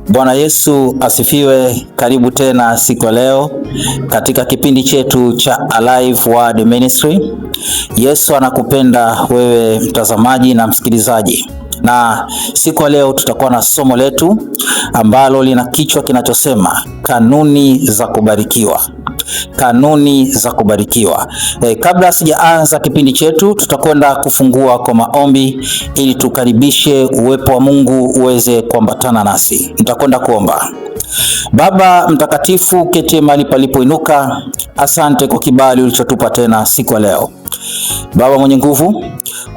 Bwana Yesu asifiwe. Karibu tena siku ya leo katika kipindi chetu cha Alive Word Ministry. Yesu anakupenda wewe mtazamaji na msikilizaji. Na siku ya leo tutakuwa na somo letu ambalo lina kichwa kinachosema kanuni za kubarikiwa. Kanuni za kubarikiwa. Kabla sijaanza kipindi chetu, tutakwenda kufungua kwa maombi ili tukaribishe uwepo wa Mungu uweze kuambatana nasi. Nitakwenda kuomba. Baba mtakatifu, keti mahali palipoinuka, asante kwa kibali ulichotupa tena siku ya leo. Baba mwenye nguvu,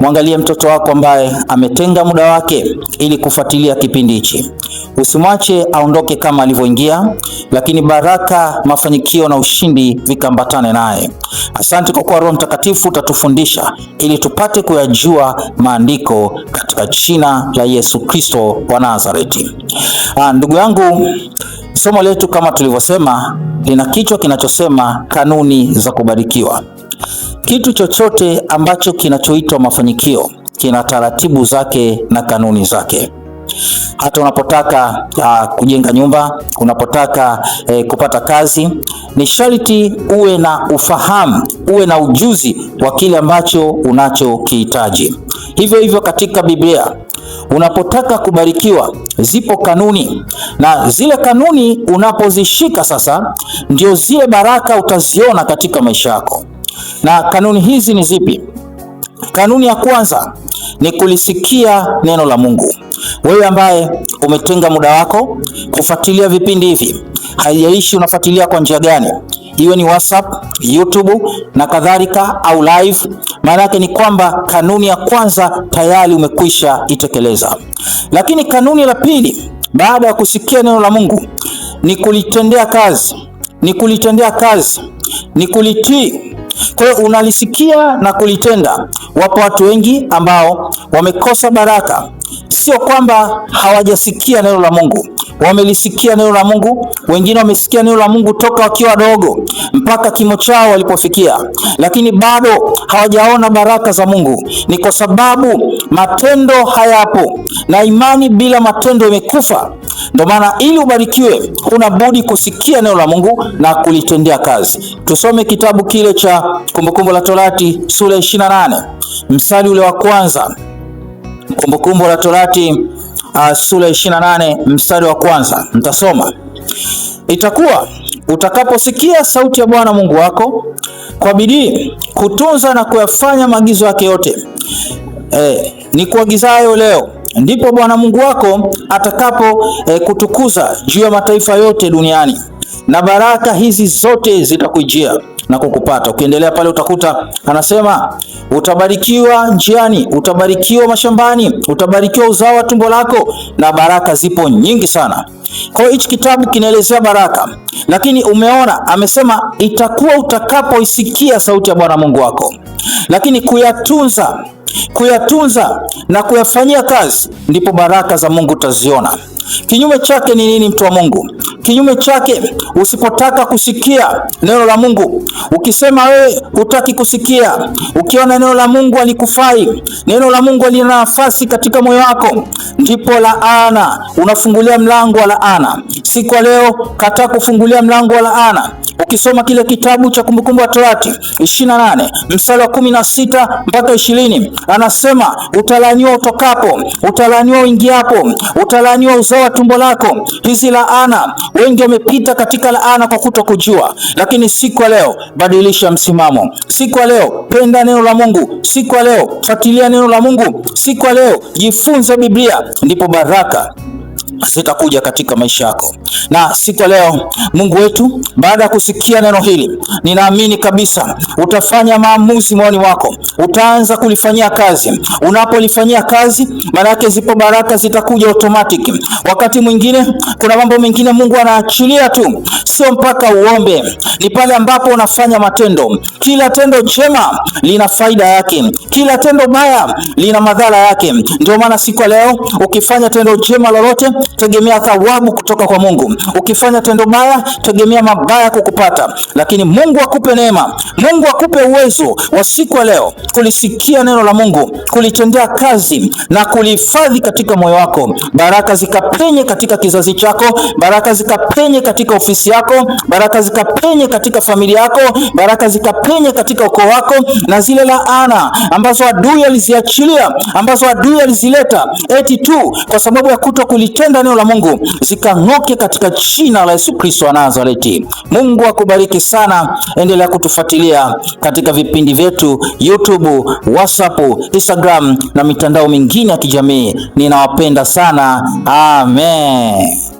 mwangalie mtoto wako ambaye ametenga muda wake ili kufuatilia kipindi hichi. Usimwache aondoke kama alivyoingia, lakini baraka, mafanikio na ushindi vikambatane naye. Asante kwa kuwa Roho Mtakatifu utatufundisha ili tupate kuyajua maandiko katika jina la Yesu Kristo wa Nazareti. Ndugu yangu, somo letu kama tulivyosema lina kichwa kinachosema kanuni za kubarikiwa. Kitu chochote ambacho kinachoitwa mafanikio kina taratibu zake na kanuni zake. Hata unapotaka kujenga nyumba, unapotaka kupata kazi, ni sharti uwe na ufahamu, uwe na ujuzi wa kile ambacho unachokihitaji. Hivyo hivyo katika Biblia, unapotaka kubarikiwa zipo kanuni, na zile kanuni unapozishika sasa ndio zile baraka utaziona katika maisha yako. Na kanuni hizi ni zipi? Kanuni ya kwanza ni kulisikia neno la Mungu. Wewe ambaye umetenga muda wako kufuatilia vipindi hivi, haijalishi unafuatilia kwa njia gani, iwe ni WhatsApp, YouTube na kadhalika au live, maana yake ni kwamba kanuni ya kwanza tayari umekwisha itekeleza. Lakini kanuni la pili baada ya kusikia neno la Mungu ni kulitendea kazi, ni kulitii. Kwa hiyo unalisikia na kulitenda. Wapo watu wengi ambao wamekosa baraka, sio kwamba hawajasikia neno la Mungu. Wamelisikia neno la Mungu, wengine wamesikia neno la Mungu toka wakiwa wadogo mpaka kimo chao walipofikia, lakini bado hawajaona baraka za Mungu. Ni kwa sababu matendo hayapo, na imani bila matendo imekufa. Ndio maana ili ubarikiwe unabudi kusikia neno la Mungu na kulitendea kazi. Tusome kitabu kile cha Kumbukumbu la Torati sura 28 mstari ule wa kwanza. Kumbukumbu la Torati sura 28 mstari wa kwanza. Nitasoma. Itakuwa utakaposikia sauti ya Bwana Mungu wako kwa bidii kutunza na kuyafanya maagizo yake yote ni kuagizayo leo, ndipo Bwana Mungu wako atakapo kutukuza juu ya mataifa yote duniani, na baraka hizi zote zitakujia na kukupata. Ukiendelea pale utakuta anasema utabarikiwa njiani, utabarikiwa mashambani, utabarikiwa uzao wa tumbo lako, na baraka zipo nyingi sana. Kwa hiyo hichi kitabu kinaelezea baraka, lakini umeona amesema itakuwa utakapoisikia sauti ya Bwana Mungu wako, lakini kuyatunza na kuyafanyia kazi, ndipo baraka za Mungu utaziona. Kinyume chake ni nini, mtu wa Mungu? Kinyume chake, usipotaka kusikia neno la Mungu, ukisema wewe hutaki kusikia, ukiona neno la Mungu alikufai, neno la Mungu lina nafasi katika moyo wako, ndipo laana, unafungulia mlango wa laana. Siku leo kataa kufungulia mlango wa laana. Ukisoma kile kitabu cha Kumbukumbu la Torati 28 mstari wa 16 mpaka 20, anasema utalaaniwa utokapo, utalaaniwa uingiapo, utalaaniwa uzao wa tumbo lako. Hizi laana, wengi wamepita katika laana kwa kutokujua, lakini siku leo badilisha msimamo. Siku leo penda neno la Mungu. Siku leo fuatilia neno la Mungu. Siku leo jifunze Biblia, ndipo baraka zitakuja katika maisha yako. Na siku leo Mungu wetu, baada ya kusikia neno hili, ninaamini kabisa utafanya maamuzi moyoni mwako, utaanza kulifanyia kazi. Unapolifanyia kazi, maana yake zipo baraka zitakuja automatic. Wakati mwingine kuna mambo mengine Mungu anaachilia tu, sio mpaka uombe, ni pale ambapo unafanya matendo. Kila tendo jema lina faida yake, kila tendo baya lina madhara yake. Ndio maana siku leo ukifanya tendo jema lolote, tegemea thawabu kutoka kwa Mungu. Ukifanya tendo baya, tegemea mabaya kukupata. Lakini Mungu akupe neema, Mungu akupe uwezo wa siku ya leo kulisikia neno la Mungu, kulitendea kazi na kulihifadhi katika moyo wako. Baraka zikapenye katika kizazi chako, baraka zikapenye katika ofisi yako, baraka zikapenye katika familia yako, baraka zikapenye katika ukoo wako, na zile laana ambazo adui aliziachilia, ambazo adui alizileta eti tu kwa sababu ya kuto kulitenda neno la Mungu, zikang'oke katika jina la Yesu Kristo wa Nazareti. Mungu akubariki sana. Endelea kutufuatilia katika vipindi vyetu YouTube, WhatsApp, Instagram na mitandao mingine ya kijamii. Ninawapenda sana. Amen.